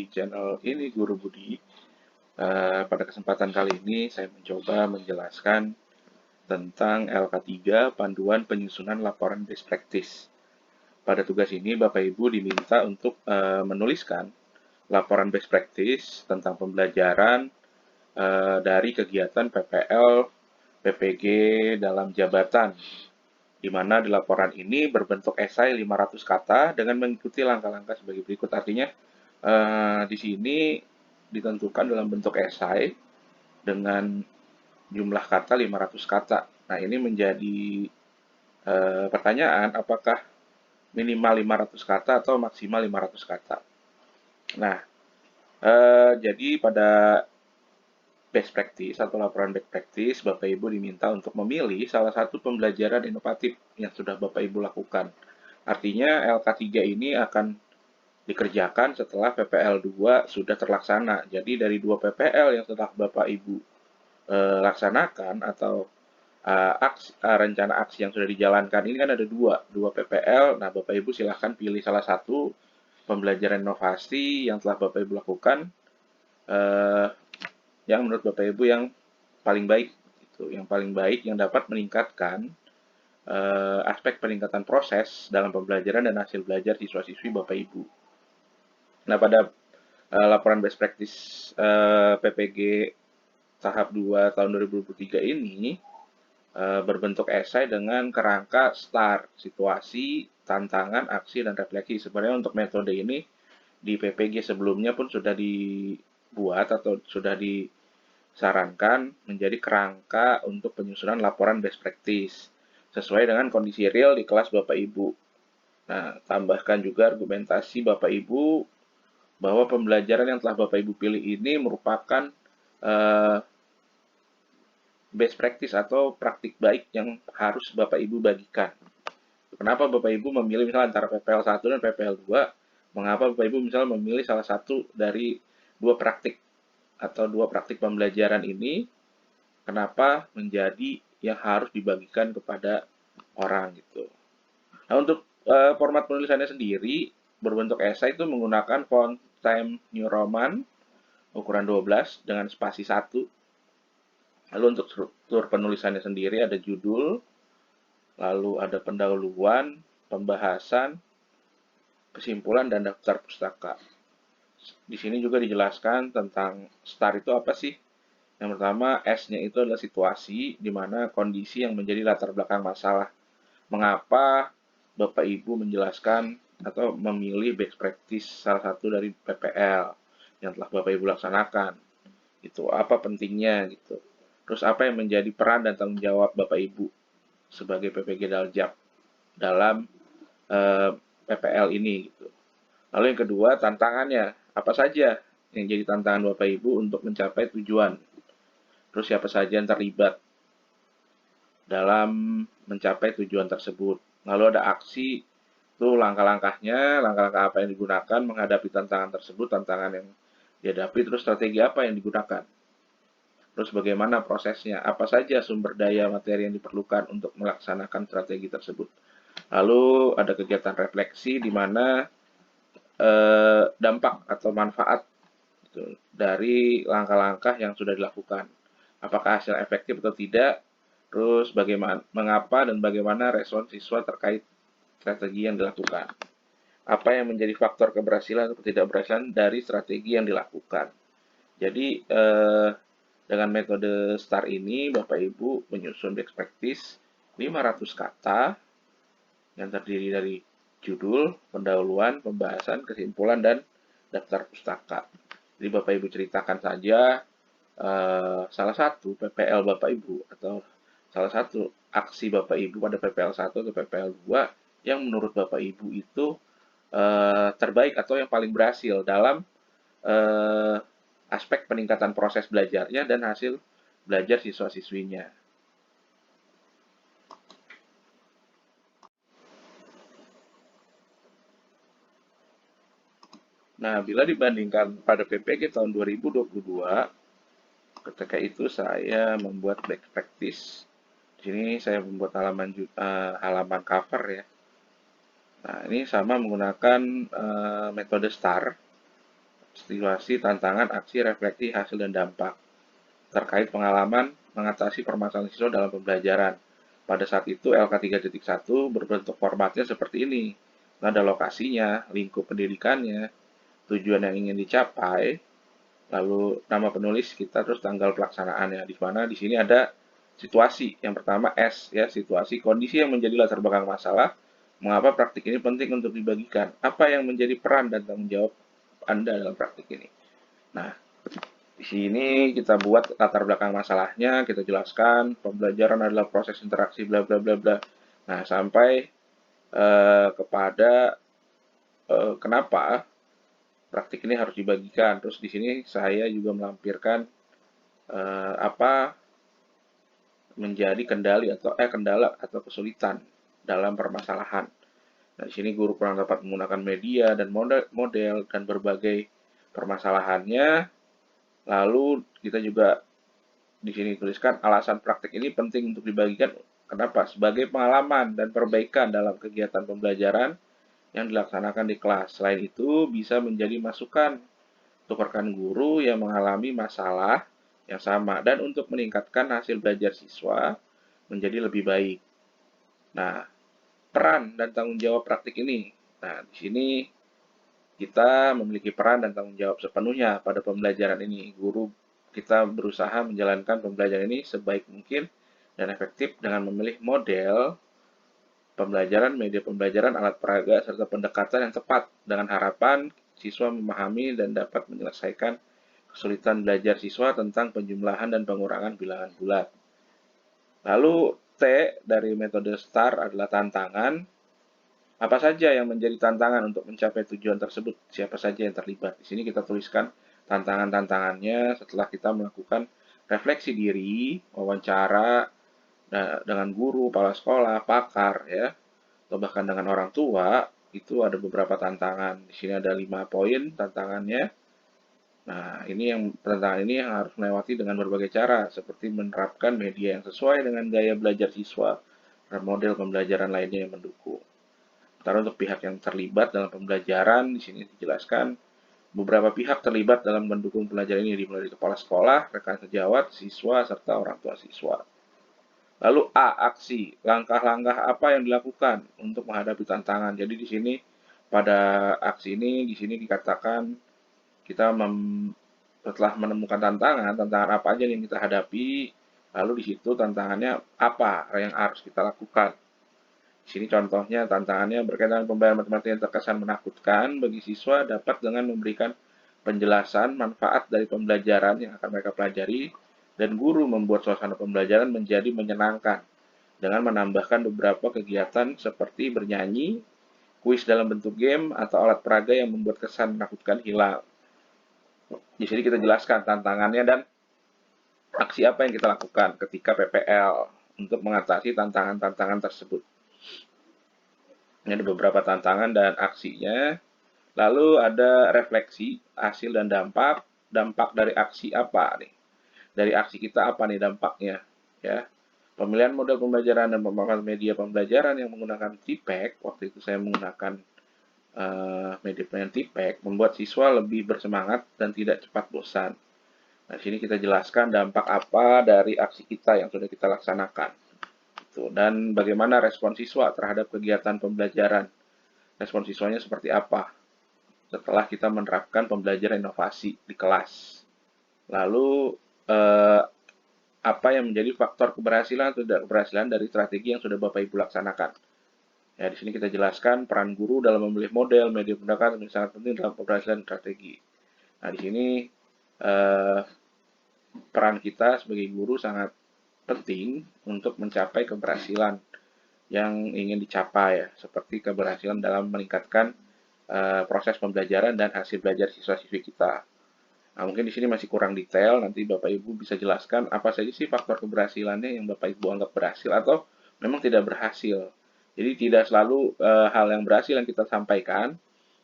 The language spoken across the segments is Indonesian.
channel ini Guru Budi. Pada kesempatan kali ini saya mencoba menjelaskan tentang LK3 Panduan Penyusunan Laporan Best Practice. Pada tugas ini Bapak Ibu diminta untuk menuliskan laporan best practice tentang pembelajaran dari kegiatan PPL PPG dalam jabatan, di mana di laporan ini berbentuk esai 500 kata dengan mengikuti langkah-langkah sebagai berikut. Artinya di sini ditentukan dalam bentuk esai dengan jumlah kata 500 kata. Nah, ini menjadi pertanyaan, apakah minimal 500 kata atau maksimal 500 kata. Nah, jadi pada best practice atau laporan best practice, Bapak Ibu diminta untuk memilih salah satu pembelajaran inovatif yang sudah Bapak Ibu lakukan. Artinya LK3 ini akan dikerjakan setelah PPL 2 sudah terlaksana. Jadi dari 2 PPL yang telah Bapak Ibu laksanakan atau rencana aksi yang sudah dijalankan ini kan ada dua PPL. Nah, Bapak Ibu silahkan pilih salah satu pembelajaran inovasi yang telah Bapak Ibu lakukan yang menurut Bapak Ibu yang paling baik, gitu, yang paling baik yang dapat meningkatkan aspek peningkatan proses dalam pembelajaran dan hasil belajar siswa-siswi Bapak Ibu. Nah, pada laporan best practice PPG tahap 2 tahun 2023 ini berbentuk esai dengan kerangka STAR, situasi, tantangan, aksi, dan refleksi. Sebenarnya untuk metode ini di PPG sebelumnya pun sudah dibuat atau sudah disarankan menjadi kerangka untuk penyusunan laporan best practice sesuai dengan kondisi real di kelas Bapak Ibu. Nah, tambahkan juga argumentasi Bapak Ibu bahwa pembelajaran yang telah Bapak Ibu pilih ini merupakan best practice atau praktik baik yang harus Bapak Ibu bagikan. Kenapa Bapak Ibu memilih misalnya antara PPL 1 dan PPL 2? Mengapa Bapak Ibu misalnya memilih salah satu dari dua praktik atau dua praktik pembelajaran ini? Kenapa menjadi yang harus dibagikan kepada orang gitu. Nah, untuk format penulisannya sendiri berbentuk esai itu menggunakan font Times New Roman ukuran 12 dengan spasi 1. Lalu untuk struktur penulisannya sendiri ada judul, lalu ada pendahuluan, pembahasan, kesimpulan, dan daftar pustaka. Di sini juga dijelaskan tentang STAR itu apa sih. Yang pertama, S-nya itu adalah situasi, di mana kondisi yang menjadi latar belakang masalah. Mengapa Bapak Ibu menjelaskan atau memilih best practice salah satu dari PPL yang telah Bapak Ibu laksanakan. Itu apa pentingnya gitu. Terus apa yang menjadi peran dan tanggung jawab Bapak Ibu sebagai PPG Daljab dalam PPL ini gitu. Lalu yang kedua, tantangannya apa saja yang jadi tantangan Bapak Ibu untuk mencapai tujuan. Terus siapa saja yang terlibat dalam mencapai tujuan tersebut. Lalu ada aksi, itu langkah-langkahnya, langkah-langkah apa yang digunakan menghadapi tantangan tersebut, tantangan yang dihadapi, terus strategi apa yang digunakan. Terus bagaimana prosesnya, apa saja sumber daya materi yang diperlukan untuk melaksanakan strategi tersebut. Lalu ada kegiatan refleksi di mana dampak atau manfaat gitu, dari langkah-langkah yang sudah dilakukan. Apakah hasil efektif atau tidak, terus bagaimana, mengapa dan bagaimana respon siswa terkait strategi yang dilakukan. Apa yang menjadi faktor keberhasilan atau ketidakberhasilan dari strategi yang dilakukan. Jadi dengan metode STAR ini Bapak Ibu menyusun best practice 500 kata yang terdiri dari judul, pendahuluan, pembahasan, kesimpulan, dan daftar pustaka. Jadi Bapak Ibu ceritakan saja salah satu PPL Bapak Ibu atau salah satu aksi Bapak Ibu pada PPL 1 atau PPL 2 yang menurut Bapak Ibu itu terbaik atau yang paling berhasil dalam aspek peningkatan proses belajarnya dan hasil belajar siswa-siswinya. Nah, bila dibandingkan pada PPG tahun 2022, ketika itu saya membuat best practice. Di sini saya membuat halaman cover ya. Nah, ini sama menggunakan metode STAR. situasi, tantangan, aksi, refleksi, hasil, dan dampak. Terkait pengalaman mengatasi permasalahan siswa dalam pembelajaran. Pada saat itu LK3.1 berbentuk formatnya seperti ini. Ada lokasinya, lingkup pendidikannya, tujuan yang ingin dicapai, lalu nama penulis kita, terus tanggal pelaksanaannya. Di mana di sini ada situasi. Yang pertama S ya, situasi kondisi yang menjadi latar belakang masalah. Mengapa praktik ini penting untuk dibagikan? Apa yang menjadi peran dan tanggung jawab Anda dalam praktik ini? Nah, di sini kita buat latar belakang masalahnya, kita jelaskan pembelajaran adalah proses interaksi bla bla bla bla. Nah, sampai kepada kenapa praktik ini harus dibagikan. Terus di sini saya juga melampirkan apa menjadi kendala atau kesulitan dalam permasalahan. Nah, di sini guru kurang dapat menggunakan media dan model dan berbagai permasalahannya. Lalu kita juga di sini tuliskan alasan praktik ini penting untuk dibagikan. Kenapa? Sebagai pengalaman dan perbaikan dalam kegiatan pembelajaran yang dilaksanakan di kelas. Selain itu, bisa menjadi masukan untuk rekan guru yang mengalami masalah yang sama dan untuk meningkatkan hasil belajar siswa menjadi lebih baik. Nah, peran dan tanggung jawab praktik ini. Nah, di sini kita memiliki peran dan tanggung jawab sepenuhnya pada pembelajaran ini. Guru kita berusaha menjalankan pembelajaran ini sebaik mungkin dan efektif dengan memilih model pembelajaran, media pembelajaran, alat peraga, serta pendekatan yang tepat dengan harapan siswa memahami dan dapat menyelesaikan kesulitan belajar siswa tentang penjumlahan dan pengurangan bilangan bulat. Lalu T dari metode STAR adalah tantangan. Apa saja yang menjadi tantangan untuk mencapai tujuan tersebut? Siapa saja yang terlibat? Di sini kita tuliskan tantangan-tantangannya setelah kita melakukan refleksi diri, wawancara dengan guru, kepala sekolah, pakar, ya, atau bahkan dengan orang tua. Itu ada beberapa tantangan. Di sini ada 5 poin tantangannya. Nah, tantangan ini yang harus melewati dengan berbagai cara, seperti menerapkan media yang sesuai dengan gaya belajar siswa dan model pembelajaran lainnya yang mendukung. Sementara untuk pihak yang terlibat dalam pembelajaran, di sini dijelaskan beberapa pihak terlibat dalam mendukung pelajaran ini, dimulai dari kepala sekolah, rekan sejawat, siswa, serta orang tua siswa. Lalu A, aksi. Langkah-langkah apa yang dilakukan untuk menghadapi tantangan. Jadi di sini pada aksi ini, di sini dikatakan kita setelah menemukan tantangan apa aja yang kita hadapi, lalu di situ tantangannya apa yang harus kita lakukan. Di sini contohnya tantangannya berkaitan dengan pembelajaran matematika yang terkesan menakutkan bagi siswa dapat dengan memberikan penjelasan manfaat dari pembelajaran yang akan mereka pelajari dan guru membuat suasana pembelajaran menjadi menyenangkan dengan menambahkan beberapa kegiatan seperti bernyanyi, kuis dalam bentuk game, atau alat peraga yang membuat kesan menakutkan hilang. Di sini kita jelaskan tantangannya dan aksi apa yang kita lakukan ketika PPL untuk mengatasi tantangan-tantangan tersebut. Ini ada beberapa tantangan dan aksinya. Lalu ada refleksi, hasil dan dampak. Dampak dari aksi apa nih? Dari aksi kita apa nih dampaknya? Ya, pemilihan model pembelajaran dan pemanfaatan media pembelajaran yang menggunakan TPEC. Waktu itu saya menggunakan media pembelajaran TPEC membuat siswa lebih bersemangat dan tidak cepat bosan. Nah, sini kita jelaskan dampak apa dari aksi kita yang sudah kita laksanakan. Dan bagaimana respon siswa terhadap kegiatan pembelajaran. Respon siswanya seperti apa setelah kita menerapkan pembelajaran inovasi di kelas. Lalu, apa yang menjadi faktor keberhasilan atau tidak keberhasilan dari strategi yang sudah Bapak Ibu laksanakan. Ya, di sini kita jelaskan peran guru dalam memilih model, media pendekatan sangat penting dalam keberhasilan strategi. Nah, di sini peran kita sebagai guru sangat penting untuk mencapai keberhasilan yang ingin dicapai, ya, seperti keberhasilan dalam meningkatkan proses pembelajaran dan hasil belajar siswa-siswi kita. Nah, mungkin di sini masih kurang detail, nanti Bapak Ibu bisa jelaskan apa saja sih faktor keberhasilannya yang Bapak Ibu anggap berhasil atau memang tidak berhasil. Jadi tidak selalu hal yang berhasil yang kita sampaikan,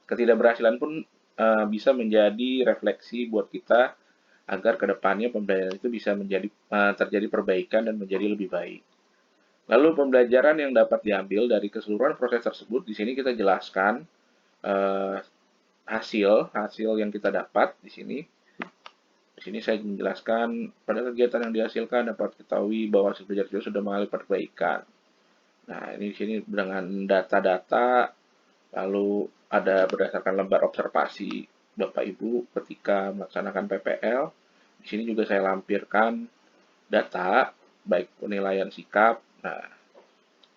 ketidakberhasilan pun bisa menjadi refleksi buat kita agar kedepannya pembelajaran itu bisa terjadi perbaikan dan menjadi lebih baik. Lalu pembelajaran yang dapat diambil dari keseluruhan proses tersebut, di sini kita jelaskan hasil yang kita dapat di sini. Di sini saya menjelaskan pada kegiatan yang dihasilkan dapat ketahui bahwa hasil belajar siswa sudah mengalami perbaikan. Nah, ini di sini dengan data-data, lalu ada berdasarkan lembar observasi Bapak Ibu ketika melaksanakan PPL. Di sini juga saya lampirkan data, baik penilaian sikap. Nah,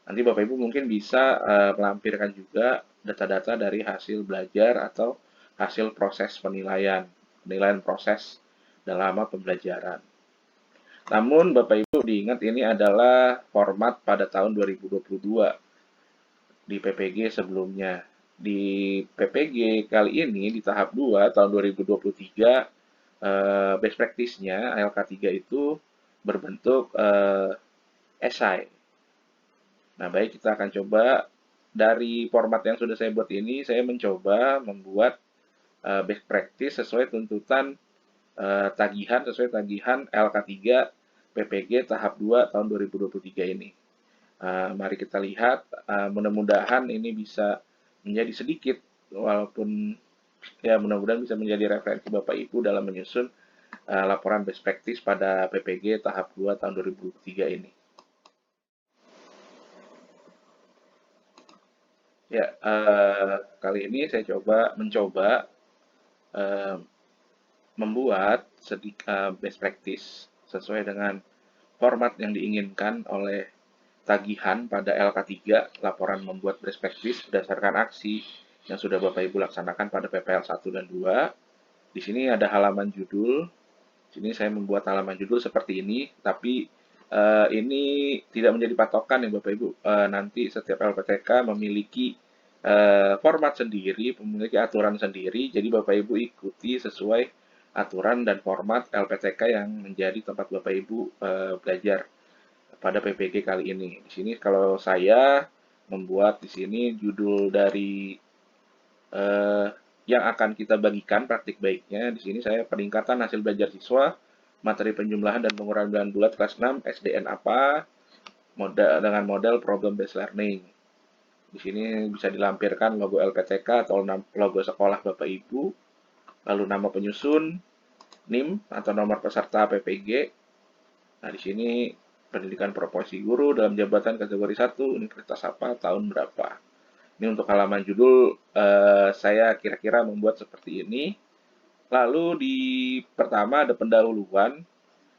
nanti Bapak Ibu mungkin bisa melampirkan juga data-data dari hasil belajar atau hasil proses penilaian proses dalam pembelajaran. Namun Bapak Ibu diingat ini adalah format pada tahun 2022 di PPG sebelumnya. Di PPG kali ini di tahap 2 tahun 2023 best practice-nya ALK3 itu berbentuk esai. Nah, baik kita akan coba dari format yang sudah saya buat ini, saya mencoba membuat best practice sesuai tuntutan sesuai tagihan LK3 PPG tahap 2 tahun 2023 ini. Mari kita lihat, mudah-mudahan ini bisa menjadi sedikit, walaupun ya mudah-mudahan bisa menjadi referensi Bapak Ibu dalam menyusun laporan best practice pada PPG tahap 2 tahun 2023 ini. Ya, kali ini saya mencoba eh, membuat best practice sesuai dengan format yang diinginkan oleh tagihan pada LK3, laporan membuat best practice berdasarkan aksi yang sudah Bapak Ibu laksanakan pada PPL 1 dan 2. Di sini ada halaman judul. Di sini saya membuat halaman judul seperti ini, tapi ini tidak menjadi patokan ya Bapak Ibu. Nanti setiap LPTK memiliki format sendiri, memiliki aturan sendiri, jadi Bapak Ibu ikuti sesuai aturan dan format LPTK yang menjadi tempat Bapak Ibu belajar pada PPG kali ini. Di sini kalau saya membuat di sini judul dari eh, yang akan kita bagikan praktik baiknya. Di sini saya peningkatan hasil belajar siswa, materi penjumlahan dan pengurangan bulat kelas 6 SDN apa, dengan model problem based learning. Di sini bisa dilampirkan logo LPTK atau logo sekolah Bapak Ibu, lalu nama penyusun, NIM atau nomor peserta PPG. Nah, di sini pendidikan proporsi guru dalam jabatan kategori 1, universitas apa, tahun berapa. Ini untuk halaman judul saya kira-kira membuat seperti ini. Lalu di pertama ada pendahuluan.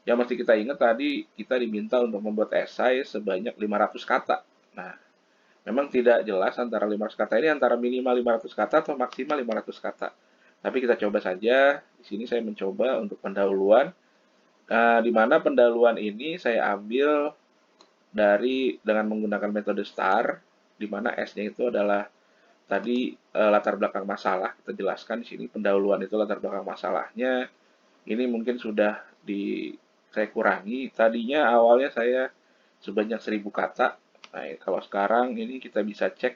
Yang mesti kita ingat tadi kita diminta untuk membuat esai sebanyak 500 kata. Nah, memang tidak jelas antara 500 kata ini antara minimal 500 kata atau maksimal 500 kata. Tapi kita coba saja. Di sini saya mencoba untuk pendahuluan. Di mana pendahuluan ini saya ambil dengan menggunakan metode STAR, di mana S-nya itu adalah tadi latar belakang masalah. Kita jelaskan di sini pendahuluan itu latar belakang masalahnya. Ini mungkin sudah saya kurangi. Tadinya awalnya saya sebanyak 1000 kata. Nah, kalau sekarang ini kita bisa cek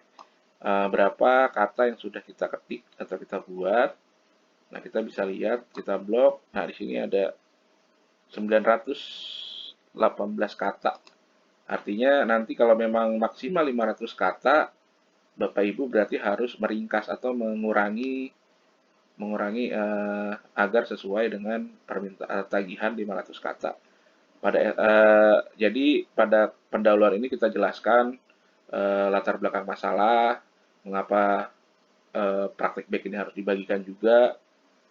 berapa kata yang sudah kita ketik atau kita buat. Nah, kita bisa lihat, kita blok. Nah, di sini ada 918 kata. Artinya nanti kalau memang maksimal 500 kata, Bapak Ibu berarti harus meringkas atau mengurangi agar sesuai dengan permintaan tagihan 500 kata. Jadi pada pendahuluan ini kita jelaskan latar belakang masalah, mengapa praktik baik ini harus dibagikan juga,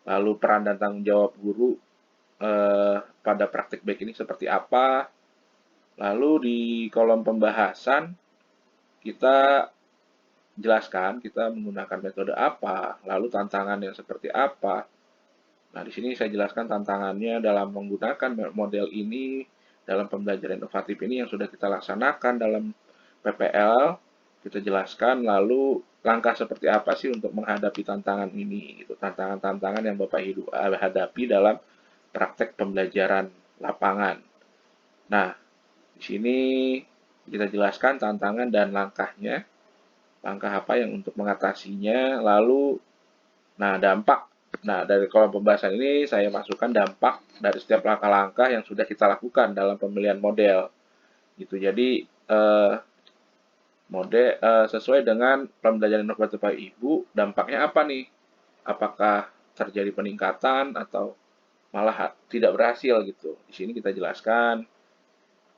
lalu peran dan tanggung jawab guru pada praktik baik ini seperti apa, lalu di kolom pembahasan kita jelaskan kita menggunakan metode apa, lalu tantangan yang seperti apa. Nah, di sini saya jelaskan tantangannya dalam menggunakan model ini, dalam pembelajaran inovatif ini yang sudah kita laksanakan dalam PPL, kita jelaskan lalu langkah seperti apa sih untuk menghadapi tantangan ini, gitu. Tantangan-tantangan yang Bapak hadapi dalam praktek pembelajaran lapangan. Nah, di sini kita jelaskan tantangan dan langkahnya, langkah apa yang untuk mengatasinya, lalu dampak. Nah, dari kolom pembahasan ini saya masukkan dampak dari setiap langkah-langkah yang sudah kita lakukan dalam pemilihan model. Gitu. Jadi sesuai dengan pembelajaran inovatif Bapak Ibu, dampaknya apa nih? apakah terjadi peningkatan atau malah tidak berhasil gitu. Di sini kita jelaskan,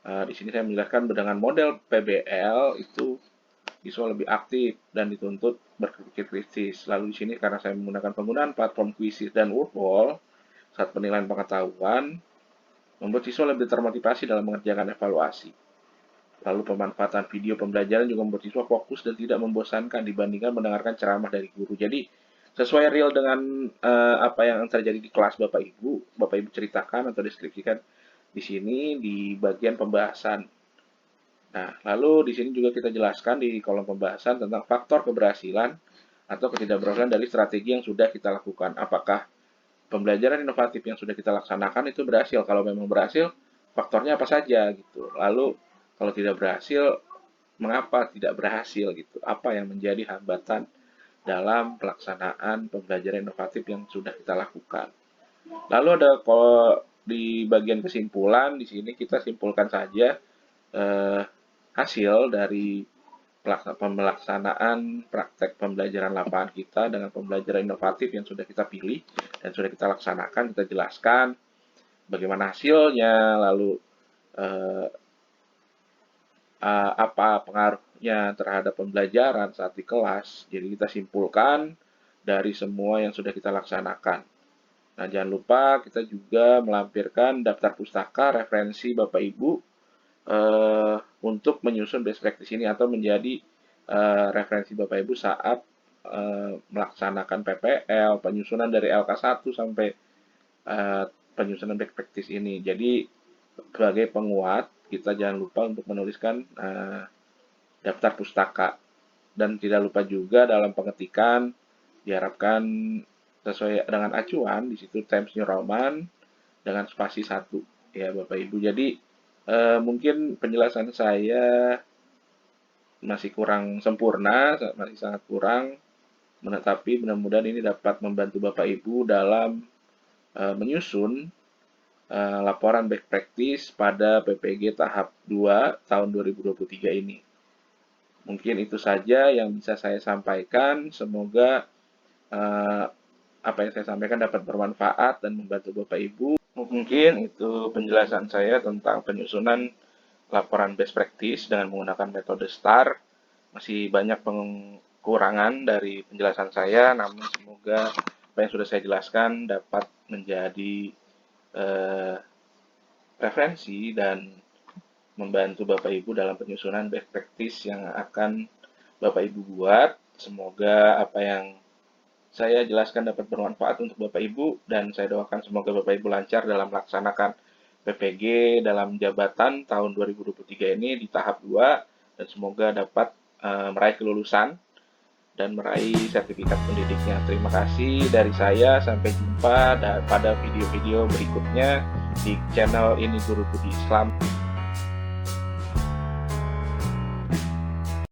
di sini saya menjelaskan dengan model PBL itu siswa lebih aktif dan dituntut berpikir kritis. Lalu di sini karena saya menggunakan penggunaan platform Quizizz dan Wordwall saat penilaian pengetahuan, membuat siswa lebih termotivasi dalam mengerjakan evaluasi. Lalu pemanfaatan video pembelajaran juga membuat siswa fokus dan tidak membosankan dibandingkan mendengarkan ceramah dari guru. Jadi sesuai real dengan apa yang terjadi di kelas Bapak Ibu ceritakan atau deskripsikan di sini di bagian pembahasan. Nah, lalu di sini juga kita jelaskan di kolom pembahasan tentang faktor keberhasilan atau ketidakberhasilan dari strategi yang sudah kita lakukan. Apakah pembelajaran inovatif yang sudah kita laksanakan itu berhasil? Kalau memang berhasil, faktornya apa saja gitu. Lalu kalau tidak berhasil, mengapa tidak berhasil gitu? Apa yang menjadi hambatan dalam pelaksanaan pembelajaran inovatif yang sudah kita lakukan? Lalu ada kalau di bagian kesimpulan di sini kita simpulkan saja eh, hasil dari pelaksanaan praktek pembelajaran lapangan kita dengan pembelajaran inovatif yang sudah kita pilih dan sudah kita laksanakan, kita jelaskan bagaimana hasilnya, lalu apa pengaruhnya terhadap pembelajaran saat di kelas. Jadi kita simpulkan dari semua yang sudah kita laksanakan. Nah, jangan lupa kita juga melampirkan daftar pustaka referensi Bapak Ibu untuk menyusun best practice ini atau menjadi referensi Bapak Ibu saat melaksanakan PPL, penyusunan dari LK1 sampai penyusunan best practice ini. Jadi sebagai penguat, kita jangan lupa untuk menuliskan daftar pustaka. Dan tidak lupa juga dalam pengetikan diharapkan sesuai dengan acuan, di situ Times New Roman dengan spasi 1 ya Bapak Ibu. Jadi mungkin penjelasan saya masih kurang sempurna, masih sangat kurang, tetapi mudah-mudahan ini dapat membantu Bapak Ibu dalam menyusun laporan best practice pada PPG tahap 2 tahun 2023 ini. Mungkin itu saja yang bisa saya sampaikan. Semoga apa yang saya sampaikan dapat bermanfaat dan membantu Bapak Ibu. Mungkin itu penjelasan saya tentang penyusunan laporan best practice dengan menggunakan metode STAR. Masih banyak pengurangan dari penjelasan saya, namun semoga apa yang sudah saya jelaskan dapat menjadi referensi dan membantu Bapak Ibu dalam penyusunan best practice yang akan Bapak Ibu buat. Semoga apa yang saya jelaskan dapat bermanfaat untuk Bapak Ibu dan saya doakan semoga Bapak Ibu lancar dalam melaksanakan PPG dalam jabatan tahun 2023 ini di tahap 2 dan semoga dapat meraih kelulusan dan meraih sertifikat pendidiknya. Terima kasih dari saya, sampai jumpa pada video-video berikutnya di channel ini Guru Budi Islam.